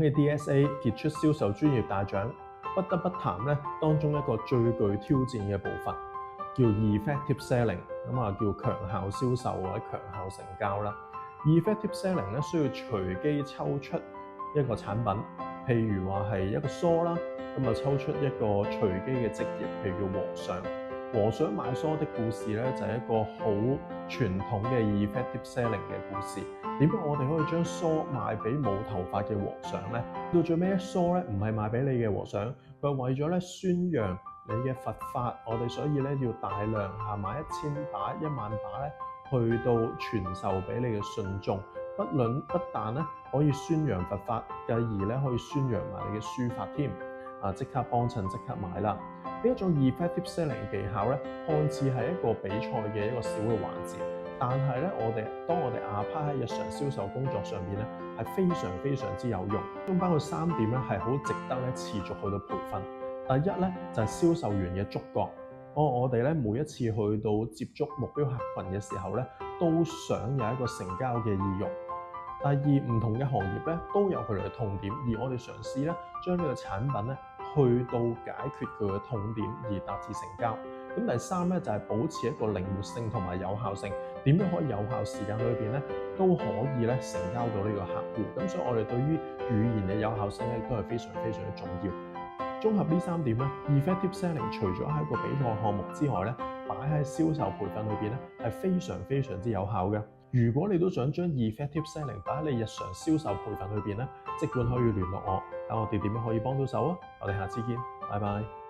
嘅 DSA 傑出銷售專業大獎，不得不談咧當中一個最具挑戰嘅部分，叫 effective selling， 咁啊叫強效銷售或者強效成交啦。effective selling 咧需要隨機抽出一個產品，譬如話係一個梳啦，咁啊抽出一個隨機嘅職業，譬如叫和尚。和尚買梳的故事咧就係一個好傳統嘅 effective selling 嘅故事。點解我哋可以將梳賣俾冇頭髮嘅和尚呢？到最尾，梳咧唔係賣俾你嘅和尚，佢係為咗咧宣揚你嘅佛法。我哋所以咧要大量買1000把、1萬把咧，去到傳授俾你嘅信眾。不但咧可以宣揚佛法，繼而咧可以宣揚埋你嘅書法添。即刻幫襯，即刻買啦！呢一種 effective selling 嘅技巧咧，看似係一個比賽嘅一個小嘅環節，但係咧當我哋apply喺日常銷售工作上邊咧，係非常之有用。咁包括3點咧，係好值得咧持續去到培訓。第一咧就係銷售員嘅觸覺。我哋咧每一次去到接觸目標客群嘅時候咧，都想有一個成交嘅意欲。第二，唔同嘅行業咧都有佢哋嘅痛點，而我哋嘗試咧將呢個產品咧去到解決佢嘅痛點，而達至成交。咁第三咧就係保持一個靈活性同埋有效性，點樣可以有效時間裏邊咧都可以咧成交到呢個客戶。咁所以我哋對於語言嘅有效性咧都係非常之重要。綜合呢3點咧 ，effective selling 除咗係一個比賽項目之外咧，擺喺銷售培訓裏邊咧係非常之有效嘅。如果你都想將 effective selling 擺喺你日常銷售培訓裏邊咧，即管可以聯絡我，睇我哋點樣可以幫到手啊！我哋下次見，拜拜。